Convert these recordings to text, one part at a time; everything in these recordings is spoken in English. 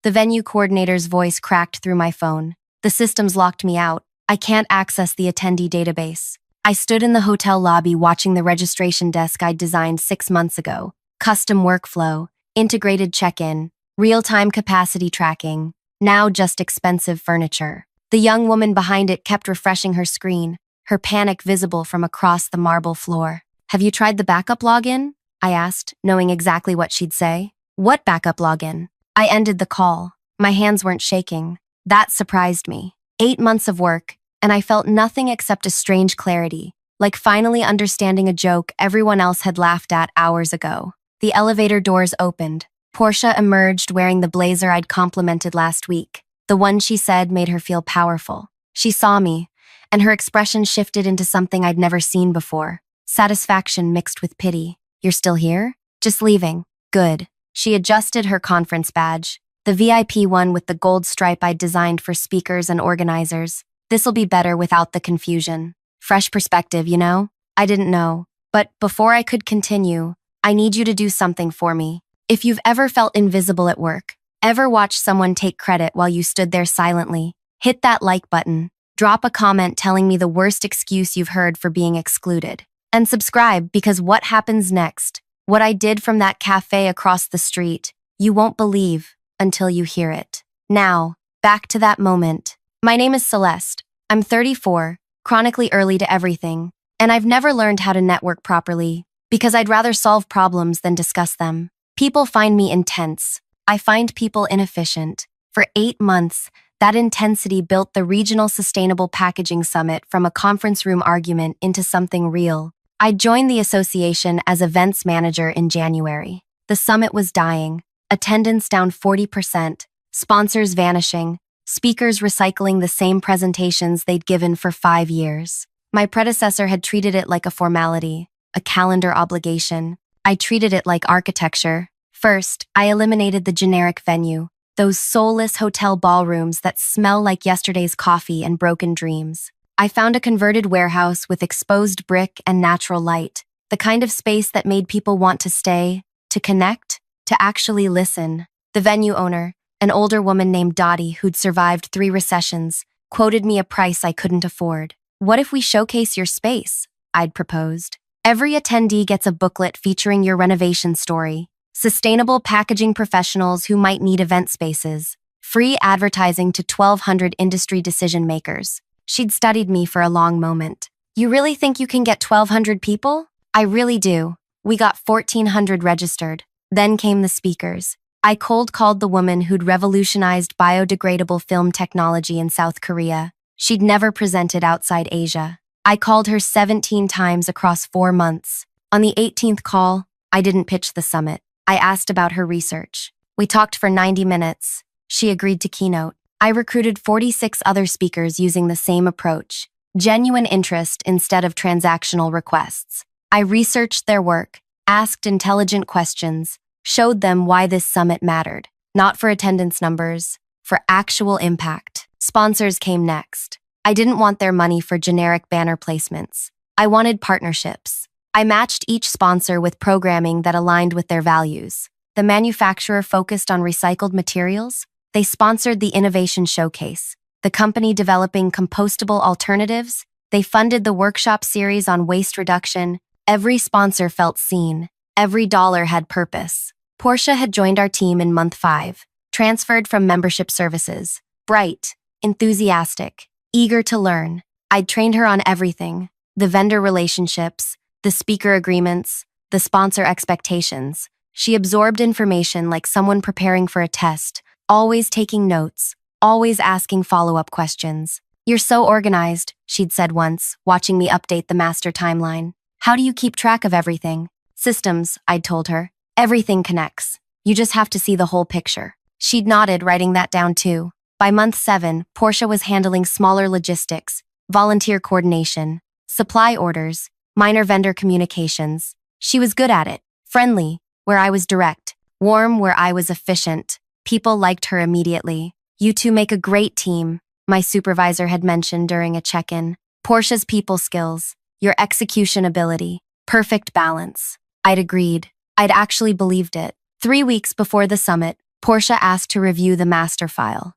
The venue coordinator's voice cracked through my phone. The systems locked me out. I can't access the attendee database. I stood in the hotel lobby watching the registration desk I'd designed 6 months ago. Custom workflow, integrated check-in, real-time capacity tracking, now just expensive furniture. The young woman behind it kept refreshing her screen, her panic visible from across the marble floor. "Have you tried the backup login?" I asked, knowing exactly what she'd say. "What backup login?" I ended the call. My hands weren't shaking. That surprised me. 8 months of work, and I felt nothing except a strange clarity, like finally understanding a joke everyone else had laughed at hours ago. The elevator doors opened. Portia emerged wearing the blazer I'd complimented last week, the one she said made her feel powerful. She saw me, and her expression shifted into something I'd never seen before. Satisfaction mixed with pity. "You're still here?" "Just leaving." "Good." She adjusted her conference badge, the VIP one with the gold stripe I'd designed for speakers and organizers. "This'll be better without the confusion. Fresh perspective, you know?" I didn't know. But before I could continue, "I need you to do something for me. If you've ever felt invisible at work, ever watched someone take credit while you stood there silently, hit that like button, drop a comment telling me the worst excuse you've heard for being excluded, and subscribe because what happens next, what I did from that cafe across the street, you won't believe until you hear it." Now, back to that moment. My name is Celeste. I'm 34, chronically early to everything, and I've never learned how to network properly because I'd rather solve problems than discuss them. People find me intense. I find people inefficient. For 8 months, that intensity built the Regional Sustainable Packaging Summit from a conference room argument into something real. I joined the association as events manager in January. The summit was dying, attendance down 40%, sponsors vanishing, speakers recycling the same presentations they'd given for 5 years. My predecessor had treated it like a formality, a calendar obligation. I treated it like architecture. First, I eliminated the generic venue, those soulless hotel ballrooms that smell like yesterday's coffee and broken dreams. I found a converted warehouse with exposed brick and natural light, the kind of space that made people want to stay, to connect, to actually listen. The venue owner, an older woman named Dottie who'd survived 3 recessions, quoted me a price I couldn't afford. "What if we showcase your space?" I'd proposed. "Every attendee gets a booklet featuring your renovation story, sustainable packaging professionals who might need event spaces, free advertising to 1,200 industry decision makers." She'd studied me for a long moment. "You really think you can get 1,200 people?" "I really do." We got 1,400 registered. Then came the speakers. I cold called the woman who'd revolutionized biodegradable film technology in South Korea. She'd never presented outside Asia. I called her 17 times across 4 months. On the 18th call, I didn't pitch the summit. I asked about her research. We talked for 90 minutes. She agreed to keynote. I recruited 46 other speakers using the same approach, genuine interest instead of transactional requests. I researched their work, asked intelligent questions, showed them why this summit mattered, not for attendance numbers, for actual impact. Sponsors came next. I didn't want their money for generic banner placements. I wanted partnerships. I matched each sponsor with programming that aligned with their values. The manufacturer focused on recycled materials. They sponsored the Innovation Showcase. The company developing compostable alternatives. They funded the workshop series on waste reduction. Every sponsor felt seen. Every dollar had purpose. Portia had joined our team in month 5, transferred from membership services. Bright, enthusiastic, eager to learn. I'd trained her on everything: the vendor relationships, the speaker agreements, the sponsor expectations. She absorbed information like someone preparing for a test, always taking notes, always asking follow-up questions. "You're so organized," she'd said once, watching me update the master timeline. "How do you keep track of everything?" "Systems," I'd told her. "Everything connects. You just have to see the whole picture." She'd nodded, writing that down too. By month 7, Portia was handling smaller logistics, volunteer coordination, supply orders, minor vendor communications. She was good at it. Friendly, where I was direct. Warm, where I was efficient. People liked her immediately. "You two make a great team," my supervisor had mentioned during a check-in. "Portia's people skills, your execution ability, perfect balance." I'd agreed. I'd actually believed it. 3 weeks before the summit, Portia asked to review the master file,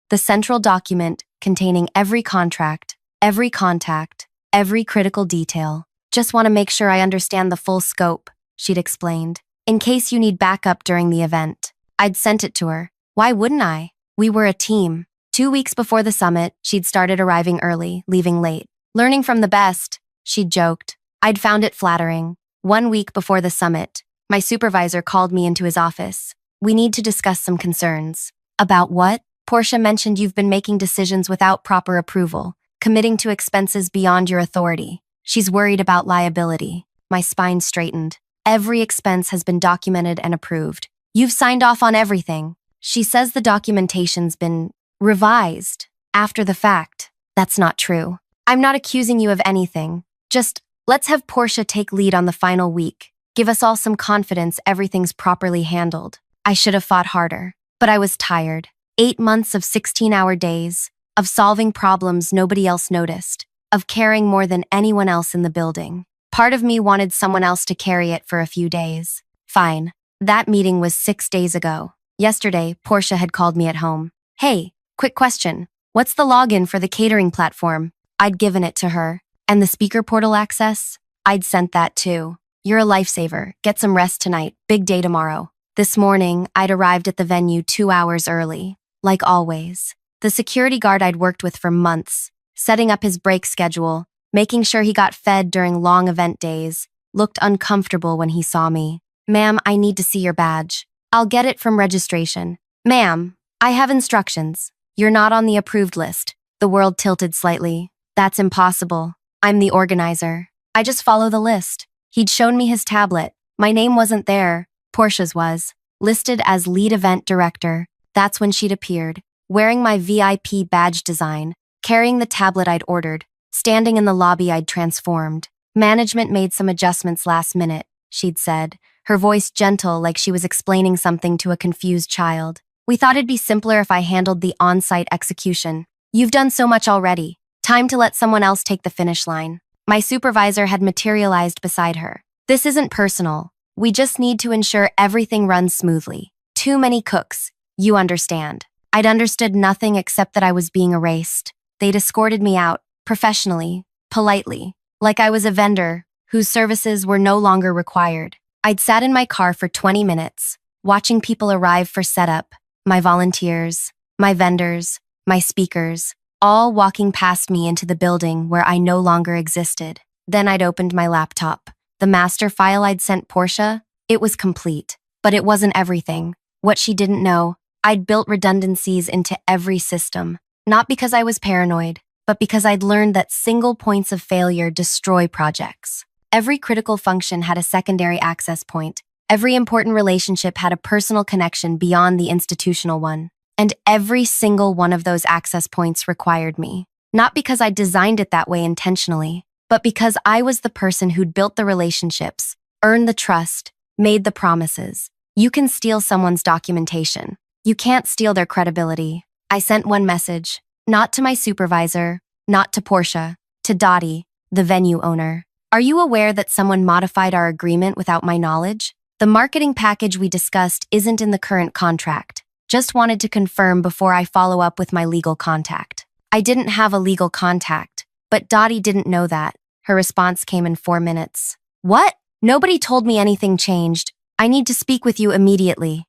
the central document containing every contract, every contact, every critical detail. Just want to make sure I understand the full scope, she'd explained. In case you need backup during the event. I'd sent it to her. Why wouldn't I? We were a team. 2 weeks before the summit, she'd started arriving early, leaving late. Learning from the best, she'd joked. I'd found it flattering. 1 week before the summit, my supervisor called me into his office. We need to discuss some concerns. About what? Portia mentioned you've been making decisions without proper approval, committing to expenses beyond your authority. She's worried about liability. My spine straightened. Every expense has been documented and approved. You've signed off on everything. She says the documentation's been revised after the fact. That's not true. I'm not accusing you of anything. Just, let's have Portia take lead on the final week. Give us all some confidence everything's properly handled. I should have fought harder, but I was tired. 8 months of 16-hour days, of solving problems nobody else noticed, of caring more than anyone else in the building. Part of me wanted someone else to carry it for a few days. Fine. That meeting was 6 days ago. Yesterday, Portia had called me at home. Hey, quick question. What's the login for the catering platform? I'd given it to her. And the speaker portal access? I'd sent that too. You're a lifesaver. Get some rest tonight. Big day tomorrow. This morning, I'd arrived at the venue 2 hours early. Like always. The security guard I'd worked with for months, setting up his break schedule, making sure he got fed during long event days, looked uncomfortable when he saw me. Ma'am, I need to see your badge. I'll get it from registration. Ma'am, I have instructions. You're not on the approved list. The world tilted slightly. That's impossible. I'm the organizer. I just follow the list. He'd shown me his tablet. My name wasn't there. Portia's was. Listed as lead event director. That's when she'd appeared, wearing my VIP badge design, carrying the tablet I'd ordered, standing in the lobby I'd transformed. Management made some adjustments last minute, she'd said, her voice gentle like she was explaining something to a confused child. We thought it'd be simpler if I handled the on-site execution. You've done so much already. Time to let someone else take the finish line. My supervisor had materialized beside her. This isn't personal. We just need to ensure everything runs smoothly. Too many cooks. You understand. I'd understood nothing except that I was being erased. They'd escorted me out, professionally, politely, like I was a vendor whose services were no longer required. I'd sat in my car for 20 minutes, watching people arrive for setup, my volunteers, my vendors, my speakers, all walking past me into the building where I no longer existed. Then I'd opened my laptop. The master file I'd sent Portia, it was complete, but it wasn't everything. What she didn't know, I'd built redundancies into every system, not because I was paranoid, but because I'd learned that single points of failure destroy projects. Every critical function had a secondary access point. Every important relationship had a personal connection beyond the institutional one. And every single one of those access points required me. Not because I designed it that way intentionally, but because I was the person who'd built the relationships, earned the trust, made the promises. You can steal someone's documentation. You can't steal their credibility. I sent one message, not to my supervisor, not to Portia, to Dottie, the venue owner. Are you aware that someone modified our agreement without my knowledge? The marketing package we discussed isn't in the current contract. Just wanted to confirm before I follow up with my legal contact. I didn't have a legal contact, but Dottie didn't know that. Her response came in 4 minutes. What? Nobody told me anything changed. I need to speak with you immediately.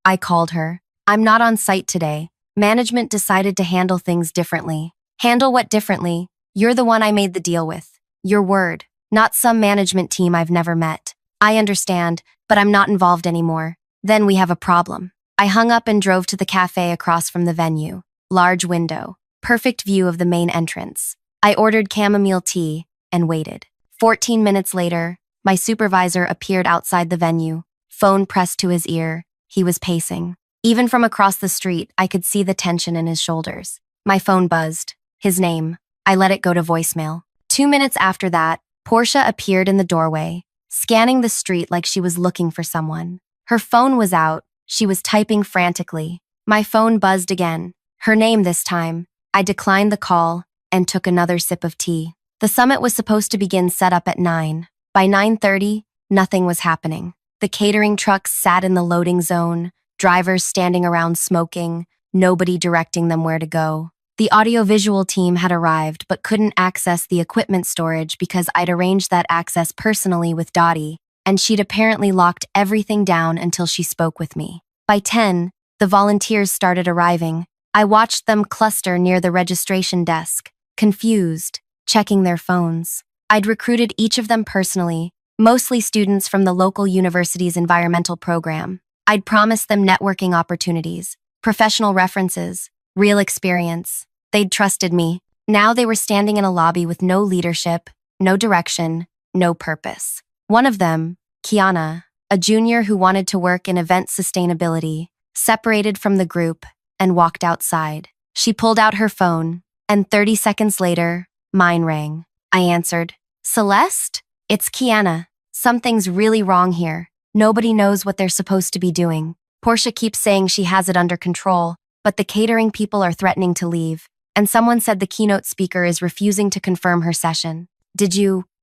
I called her. I'm not on site today. Management decided to handle things differently. Handle what differently? You're the one I made the deal with. Your word, not some management team I've never met. I understand, but I'm not involved anymore. Then we have a problem. I hung up and drove to the cafe across from the venue. Large window, perfect view of the main entrance. I ordered chamomile tea and waited. 14 minutes later, my supervisor appeared outside the venue, phone pressed to his ear. He was pacing. Even from across the street, I could see the tension in his shoulders. My phone buzzed. His name. I let it go to voicemail. 2 minutes after that, Portia appeared in the doorway, scanning the street like she was looking for someone. Her phone was out. She was typing frantically. My phone buzzed again. Her name this time. I declined the call and took another sip of tea. The summit was supposed to begin setup at 9. By 9:30, nothing was happening. The catering trucks sat in the loading zone, drivers standing around smoking, nobody directing them where to go. The audiovisual team had arrived but couldn't access the equipment storage because I'd arranged that access personally with Dottie, and she'd apparently locked everything down until she spoke with me. By 10, the volunteers started arriving. I watched them cluster near the registration desk, confused, checking their phones. I'd recruited each of them personally, mostly students from the local university's environmental program. I'd promised them networking opportunities, professional references, real experience. They'd trusted me. Now they were standing in a lobby with no leadership, no direction, no purpose. One of them, Kiana, a junior who wanted to work in event sustainability, separated from the group and walked outside. She pulled out her phone, and 30 seconds later, mine rang. I answered, "Celeste? It's Kiana. Something's really wrong here. Nobody knows what they're supposed to be doing. Portia keeps saying she has it under control, but the catering people are threatening to leave, and someone said the keynote speaker is refusing to confirm her session.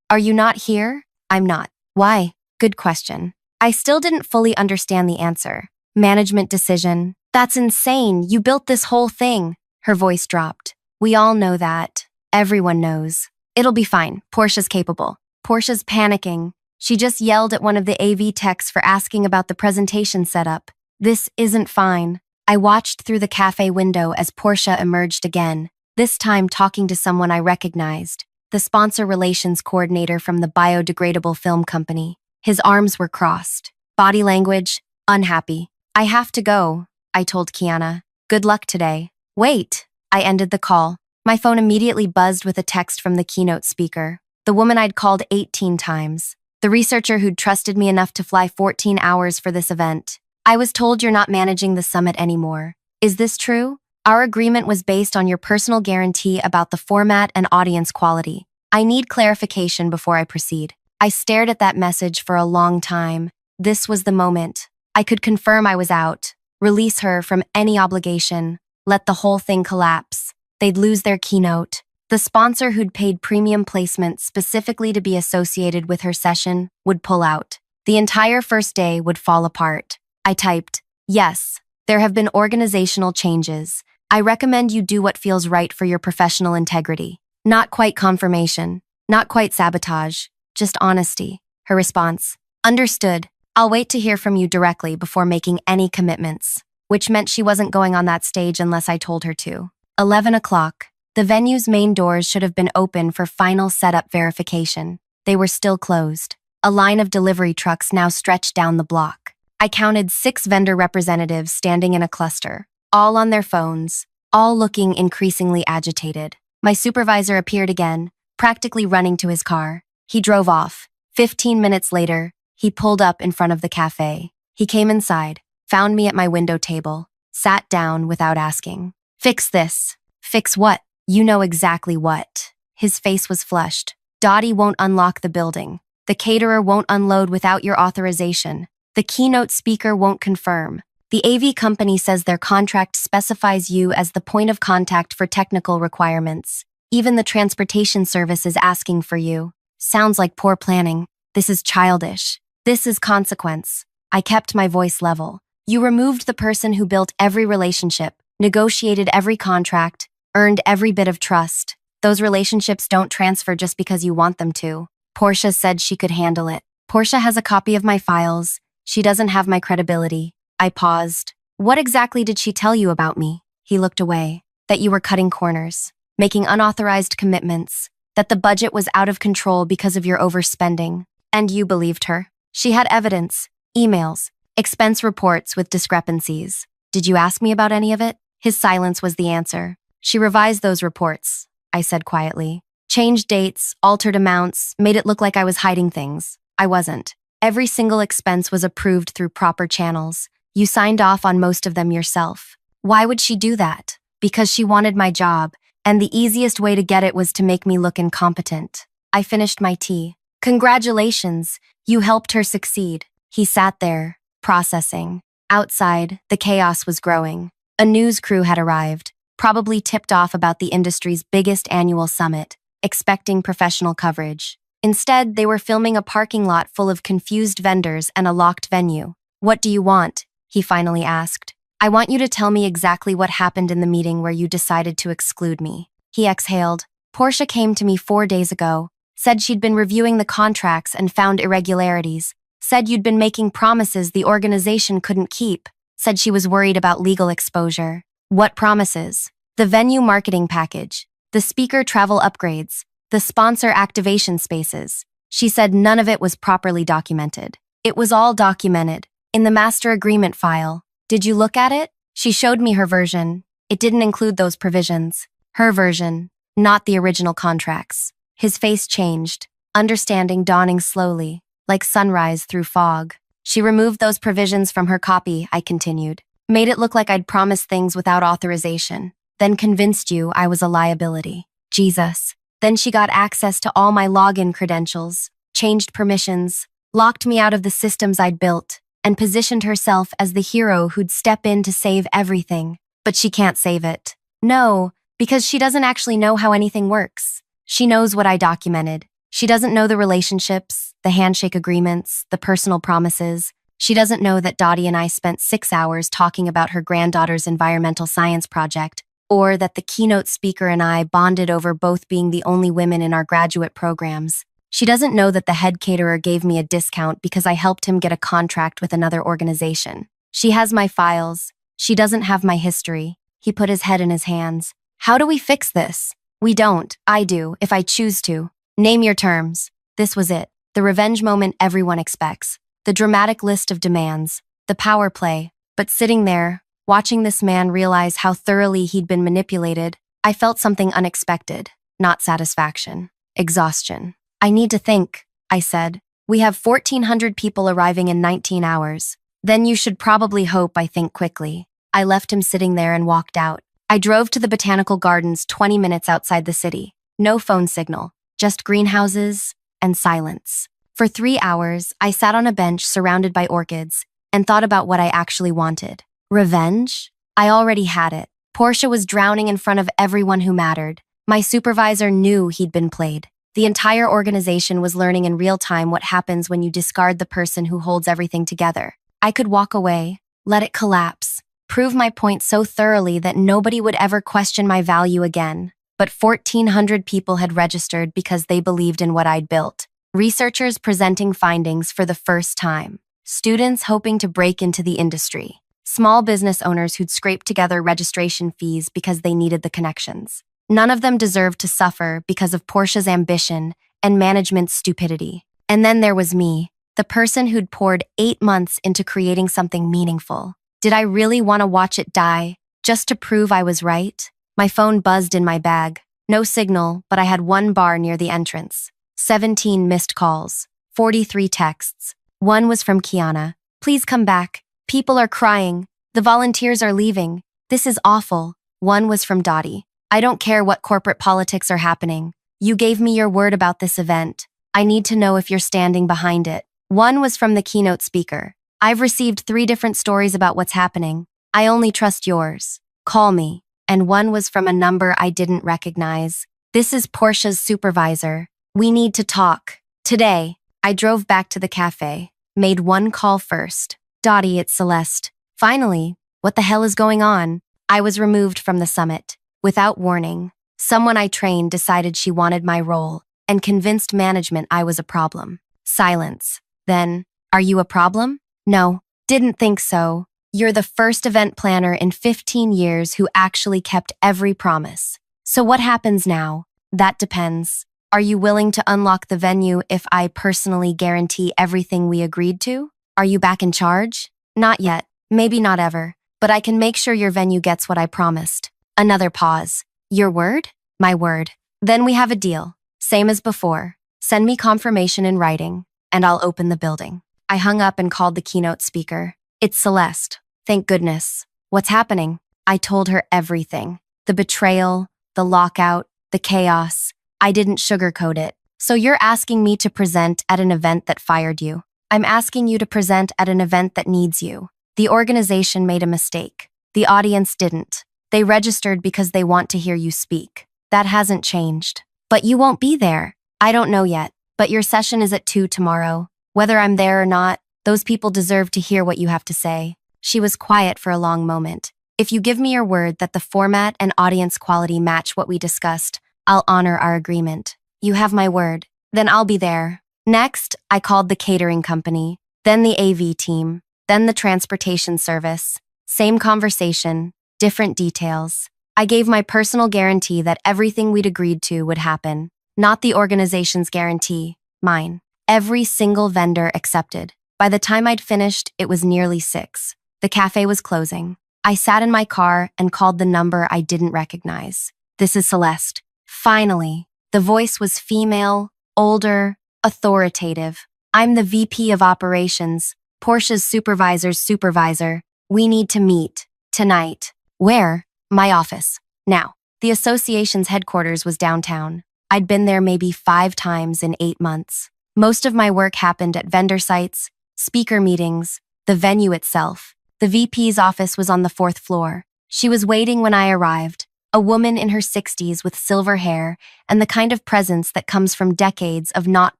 Are you not here?" "I'm not." "Why?" "Good question." I still didn't fully understand the answer. "Management decision." "That's insane. You built this whole thing." Her voice dropped. "We all know that. Everyone knows. It'll be fine. Portia's capable." Portia's panicking. She just yelled at one of the AV techs for asking about the presentation setup. "This isn't fine." I watched through the cafe window as Portia emerged again, this time talking to someone I recognized, the sponsor relations coordinator from the biodegradable film company. His arms were crossed. Body language, unhappy. "I have to go," I told Kiana. "Good luck today." "Wait." I ended the call. My phone immediately buzzed with a text from the keynote speaker, the woman I'd called 18 times, the researcher who'd trusted me enough to fly 14 hours for this event. "I was told you're not managing the summit anymore. Is this true? Our agreement was based on your personal guarantee about the format and audience quality. I need clarification before I proceed." I stared at that message for a long time. This was the moment. I could confirm I was out, release her from any obligation, let the whole thing collapse. They'd lose their keynote. The sponsor who'd paid premium placement specifically to be associated with her session would pull out. The entire first day would fall apart. I typed, "Yes, there have been organizational changes. I recommend you do what feels right for your professional integrity." Not quite confirmation, not quite sabotage, just honesty. Her response, "Understood. I'll wait to hear from you directly before making any commitments," which meant she wasn't going on that stage unless I told her to. 11 o'clock. The venue's main doors should have been open for final setup verification. They were still closed. A line of delivery trucks now stretched down the block. I counted 6 vendor representatives standing in a cluster, all on their phones, all looking increasingly agitated. My supervisor appeared again, practically running to his car. He drove off. 15 minutes later, he pulled up in front of the cafe. He came inside, found me at my window table, sat down without asking. "Fix this." "Fix what?" "You know exactly what." His face was flushed. "Dottie won't unlock the building. The caterer won't unload without your authorization. The keynote speaker won't confirm. The AV company says their contract specifies you as the point of contact for technical requirements. Even the transportation service is asking for you. Sounds like poor planning. This is childish. This is consequence." I kept my voice level. "You removed the person who built every relationship, negotiated every contract, earned every bit of trust. Those relationships don't transfer just because you want them to." Portia said she could handle it. "Portia has a copy of my files. She doesn't have my credibility." I paused. "What exactly did she tell you about me?" He looked away. "That you were cutting corners, making unauthorized commitments, that the budget was out of control because of your overspending. And you believed her. She had evidence, emails, expense reports with discrepancies. Did you ask me about any of it?" His silence was the answer. "She revised those reports," I said quietly. "Changed dates, altered amounts, made it look like I was hiding things. I wasn't. Every single expense was approved through proper channels. You signed off on most of them yourself." "Why would she do that?" "Because she wanted my job, and the easiest way to get it was to make me look incompetent." I finished my tea. "Congratulations, you helped her succeed." He sat there, processing. Outside, the chaos was growing. A news crew had arrived, probably tipped off about the industry's biggest annual summit, expecting professional coverage. Instead, they were filming a parking lot full of confused vendors and a locked venue. "What do you want?" he finally asked. I want you to tell me exactly what happened in the meeting where you decided to exclude me. He exhaled. Portia came to me 4 days ago, said she'd been reviewing the contracts and found irregularities, said you'd been making promises the organization couldn't keep, said she was worried about legal exposure. What promises? The venue marketing package, the speaker travel upgrades, the sponsor activation spaces. She said none of it was properly documented. It was all documented, in the master agreement file. Did you look at it? She showed me her version. It didn't include those provisions. Her version, not the original contracts. His face changed, understanding dawning slowly, like sunrise through fog. She removed those provisions from her copy, I continued. Made it look like I'd promised things without authorization, then convinced you I was a liability. Jesus. Then she got access to all my login credentials, changed permissions, locked me out of the systems I'd built, and positioned herself as the hero who'd step in to save everything. But she can't save it. No, because she doesn't actually know how anything works. She knows what I documented. She doesn't know the relationships, the handshake agreements, the personal promises. She doesn't know that Dottie and I spent 6 hours talking about her granddaughter's environmental science project, or that the keynote speaker and I bonded over both being the only women in our graduate programs. She doesn't know that the head caterer gave me a discount because I helped him get a contract with another organization. She has my files. She doesn't have my history. He put his head in his hands. How do we fix this? We don't. I do, if I choose to. Name your terms. This was it. The revenge moment everyone expects. The dramatic list of demands. The power play. But sitting there, watching this man realize how thoroughly he'd been manipulated, I felt something unexpected. Not satisfaction. Exhaustion. I need to think, I said. We have 1,400 people arriving in 19 hours. Then you should probably hope I think quickly. I left him sitting there and walked out. I drove to the botanical gardens 20 minutes outside the city. No phone signal, just greenhouses and silence. For 3 hours, I sat on a bench surrounded by orchids and thought about what I actually wanted. Revenge? I already had it. Portia was drowning in front of everyone who mattered. My supervisor knew he'd been played. The entire organization was learning in real time what happens when you discard the person who holds everything together. I could walk away, let it collapse, prove my point so thoroughly that nobody would ever question my value again. But 1,400 people had registered because they believed in what I'd built. Researchers presenting findings for the first time. Students hoping to break into the industry. Small business owners who'd scraped together registration fees because they needed the connections. None of them deserved to suffer because of Portia's ambition and management's stupidity. And then there was me, the person who'd poured 8 months into creating something meaningful. Did I really want to watch it die, just to prove I was right? My phone buzzed in my bag. No signal, but I had 1 bar near the entrance. 17 missed calls. 43 texts. One was from Kiana. Please come back. People are crying. The volunteers are leaving. This is awful. One was from Dottie. I don't care what corporate politics are happening. You gave me your word about this event. I need to know if you're standing behind it. One was from the keynote speaker. I've received 3 different stories about what's happening. I only trust yours. Call me. And one was from a number I didn't recognize. This is Portia's supervisor. We need to talk. Today. I drove back to the cafe. Made 1 call first. Dottie, it's Celeste. Finally. What the hell is going on? I was removed from the summit. Without warning, someone I trained decided she wanted my role and convinced management I was a problem. Silence. Then, are you a problem? No, didn't think so. You're the first event planner in 15 years who actually kept every promise. So what happens now? That depends. Are you willing to unlock the venue if I personally guarantee everything we agreed to? Are you back in charge? Not yet. Maybe not ever. But I can make sure your venue gets what I promised. Another pause. Your word? My word. Then we have a deal. Same as before. Send me confirmation in writing, and I'll open the building. I hung up and called the keynote speaker. It's Celeste. Thank goodness. What's happening? I told her everything. The betrayal, the lockout, the chaos. I didn't sugarcoat it. So you're asking me to present at an event that fired you. I'm asking you to present at an event that needs you. The organization made a mistake. The audience didn't. They registered because they want to hear you speak. That hasn't changed. But you won't be there. I don't know yet, but your session is at 2 tomorrow. Whether I'm there or not, those people deserve to hear what you have to say. She was quiet for a long moment. If you give me your word that the format and audience quality match what we discussed, I'll honor our agreement. You have my word. Then I'll be there. Next, I called the catering company, then the AV team, then the transportation service. Same conversation, different details. I gave my personal guarantee that everything we'd agreed to would happen. Not the organization's guarantee, mine. Every single vendor accepted. By the time I'd finished, it was nearly 6. The cafe was closing. I sat in my car and called the number I didn't recognize. This is Celeste. Finally, the voice was female, older, authoritative. I'm the VP of Operations, Porsche's supervisor's supervisor. We need to meet. Tonight. Where? My office. Now. The association's headquarters was downtown. I'd been there maybe 5 times in 8 months. Most of my work happened at vendor sites, speaker meetings, the venue itself. The VP's office was on the 4th floor. She was waiting when I arrived, a woman in her 60s with silver hair and the kind of presence that comes from decades of not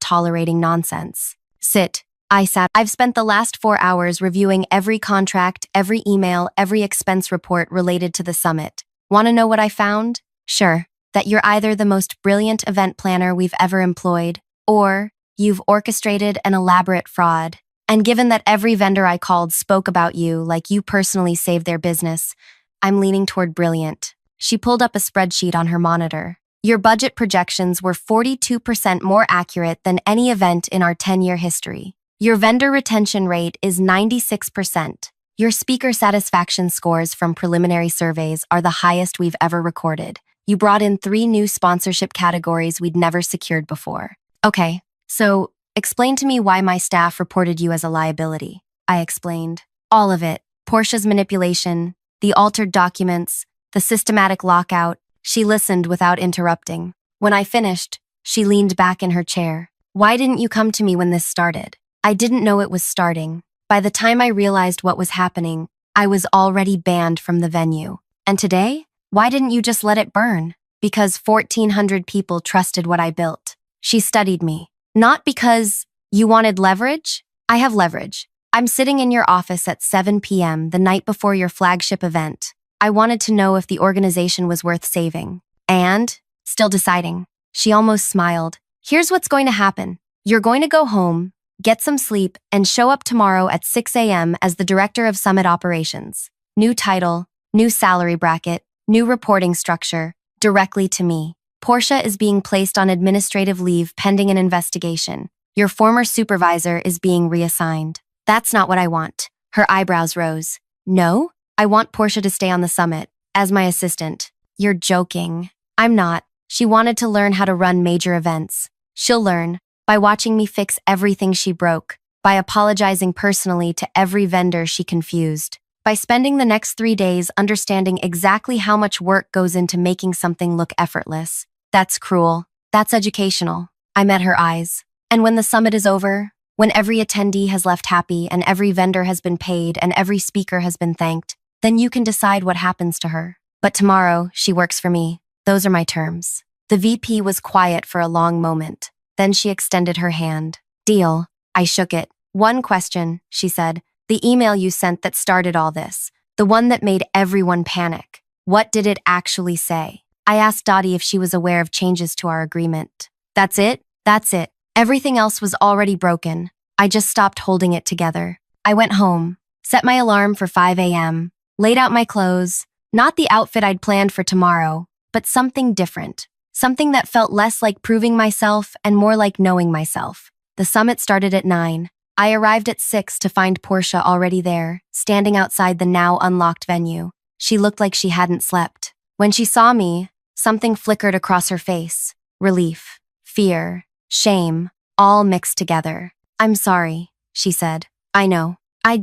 tolerating nonsense. Sit. I sat. I've spent the last 4 hours reviewing every contract, every email, every expense report related to the summit. Want to know what I found? Sure. That you're either the most brilliant event planner we've ever employed, or you've orchestrated an elaborate fraud. And given that every vendor I called spoke about you like you personally saved their business, I'm leaning toward brilliant. She pulled up a spreadsheet on her monitor. Your budget projections were 42% more accurate than any event in our 10-year history. Your vendor retention rate is 96%. Your speaker satisfaction scores from preliminary surveys are the highest we've ever recorded. You brought in 3 new sponsorship categories we'd never secured before. Okay, so explain to me why my staff reported you as a liability. I explained. All of it. Porsche's manipulation, the altered documents, the systematic lockout. She listened without interrupting. When I finished, she leaned back in her chair. Why didn't you come to me when this started? I didn't know it was starting. By the time I realized what was happening, I was already banned from the venue. And today? Why didn't you just let it burn? Because 1,400 people trusted what I built. She studied me. Not because you wanted leverage? I have leverage. I'm sitting in your office at 7 p.m. the night before your flagship event. I wanted to know if the organization was worth saving. And? Still deciding. She almost smiled. Here's what's going to happen. You're going to go home, get some sleep, and show up tomorrow at 6 a.m. as the Director of Summit Operations. New title, new salary bracket, new reporting structure, directly to me. Porsche is being placed on administrative leave pending an investigation. Your former supervisor is being reassigned. That's not what I want. Her eyebrows rose. No? I want Porsche to stay on the summit, as my assistant. You're joking. I'm not. She wanted to learn how to run major events. She'll learn by watching me fix everything she broke, by apologizing personally to every vendor she confused, by spending the next 3 days understanding exactly how much work goes into making something look effortless. That's cruel. That's educational. I met her eyes. And when the summit is over, when every attendee has left happy and every vendor has been paid and every speaker has been thanked, then you can decide what happens to her. But tomorrow, she works for me. Those are my terms. The VP was quiet for a long moment. Then she extended her hand. Deal. I shook it. One question, she said. The email you sent that started all this. The one that made everyone panic. What did it actually say? I asked Dottie if she was aware of changes to our agreement. That's it? That's it. Everything else was already broken. I just stopped holding it together. I went home, set my alarm for 5 a.m., laid out my clothes, not the outfit I'd planned for tomorrow, but something different. Something that felt less like proving myself and more like knowing myself. The summit started at 9. I arrived at 6 to find Porsche already there, standing outside the now unlocked venue. She looked like she hadn't slept. When she saw me, something flickered across her face. Relief, fear, shame, all mixed together. I'm sorry, she said. I know. I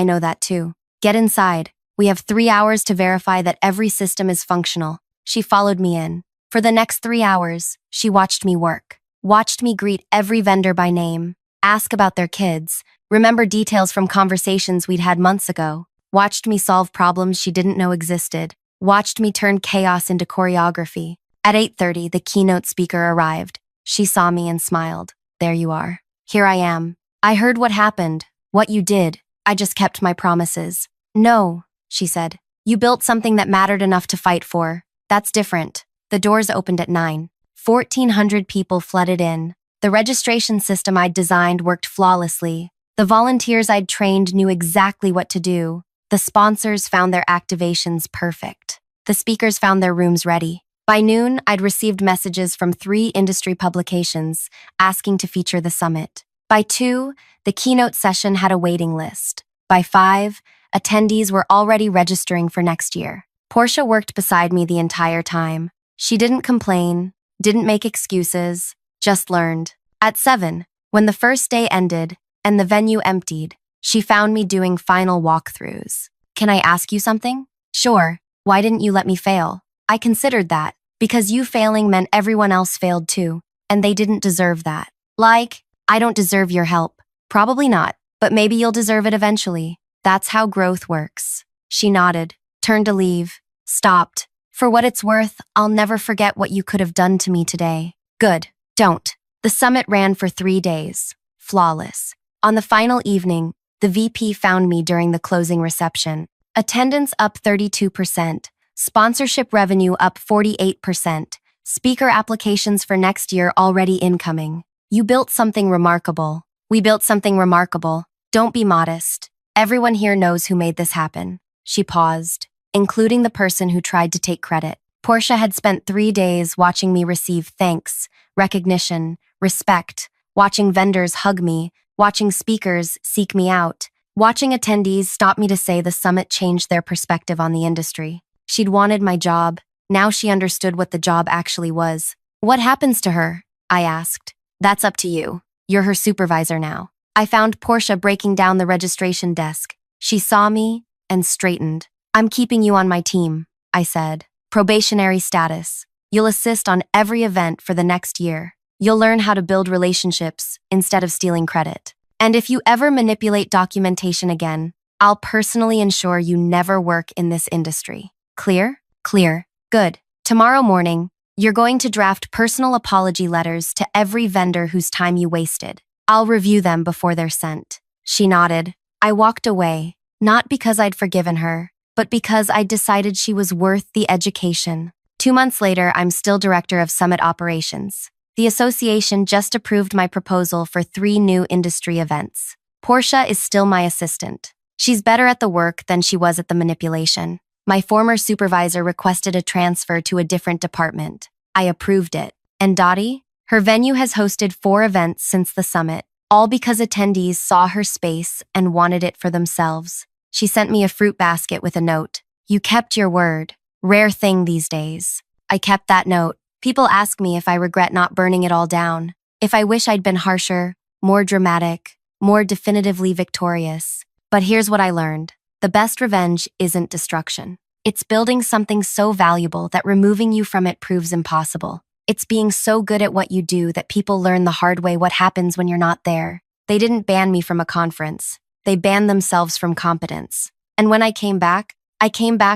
know that too. Get inside. We have 3 hours to verify that every system is functional. She followed me in. For the next 3 hours, she watched me work. Watched me greet every vendor by name, ask about their kids, remember details from conversations we'd had months ago. Watched me solve problems she didn't know existed. Watched me turn chaos into choreography. At 8:30, the keynote speaker arrived. She saw me and smiled. There you are. Here I am. I heard what happened, what you did. I just kept my promises. No, she said. You built something that mattered enough to fight for. That's different. The doors opened at 9. 1,400 people flooded in. The registration system I'd designed worked flawlessly. The volunteers I'd trained knew exactly what to do. The sponsors found their activations perfect. The speakers found their rooms ready. By noon, I'd received messages from 3 industry publications asking to feature the summit. By 2, the keynote session had a waiting list. By 5, attendees were already registering for next year. Portia worked beside me the entire time. She didn't complain, didn't make excuses, just learned. At 7, when the first day ended and the venue emptied, she found me doing final walkthroughs. Can I ask you something? Sure. Why didn't you let me fail? I considered that, because you failing meant everyone else failed too, and they didn't deserve that. Like, I don't deserve your help. Probably not, but maybe you'll deserve it eventually. That's how growth works. She nodded, turned to leave, stopped. For what it's worth, I'll never forget what you could have done to me today. Good, don't. The summit ran for 3 days. Flawless. On the final evening, the VP found me during the closing reception. Attendance up 32%, sponsorship revenue up 48%, speaker applications for next year already incoming. You built something remarkable. We built something remarkable. Don't be modest. Everyone here knows who made this happen. She paused, including the person who tried to take credit. Portia had spent 3 days watching me receive thanks, recognition, respect, watching vendors hug me, watching speakers seek me out, watching attendees stop me to say the summit changed their perspective on the industry. She'd wanted my job. Now she understood what the job actually was. What happens to her? I asked. That's up to you. You're her supervisor now. I found Portia breaking down the registration desk. She saw me and straightened. I'm keeping you on my team, I said. Probationary status. You'll assist on every event for the next year. You'll learn how to build relationships instead of stealing credit. And if you ever manipulate documentation again, I'll personally ensure you never work in this industry. Clear? Clear. Good. Tomorrow morning, you're going to draft personal apology letters to every vendor whose time you wasted. I'll review them before they're sent. She nodded. I walked away, not because I'd forgiven her, but because I'd decided she was worth the education. 2 months later, I'm still director of Summit Operations. The association just approved my proposal for 3 new industry events. Portia is still my assistant. She's better at the work than she was at the manipulation. My former supervisor requested a transfer to a different department. I approved it. And Dottie? Her venue has hosted 4 events since the summit, all because attendees saw her space and wanted it for themselves. She sent me a fruit basket with a note. You kept your word. Rare thing these days. I kept that note. People ask me if I regret not burning it all down, if I wish I'd been harsher, more dramatic, more definitively victorious. But here's what I learned. The best revenge isn't destruction. It's building something so valuable that removing you from it proves impossible. It's being so good at what you do that people learn the hard way what happens when you're not there. They didn't ban me from a conference. They banned themselves from competence. And when I came back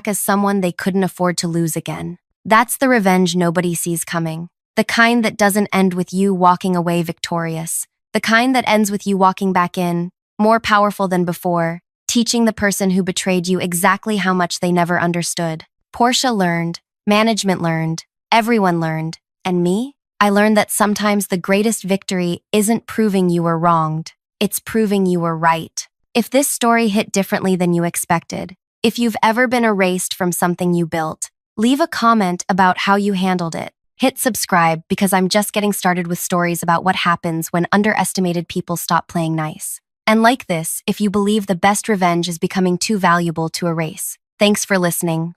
as someone they couldn't afford to lose again. That's the revenge nobody sees coming. The kind that doesn't end with you walking away victorious. The kind that ends with you walking back in, more powerful than before, teaching the person who betrayed you exactly how much they never understood. Portia learned, management learned, everyone learned. And me? I learned that sometimes the greatest victory isn't proving you were wronged. It's proving you were right. If this story hit differently than you expected, if you've ever been erased from something you built, leave a comment about how you handled it. Hit subscribe because I'm just getting started with stories about what happens when underestimated people stop playing nice. And like this, if you believe the best revenge is becoming too valuable to erase. Thanks for listening.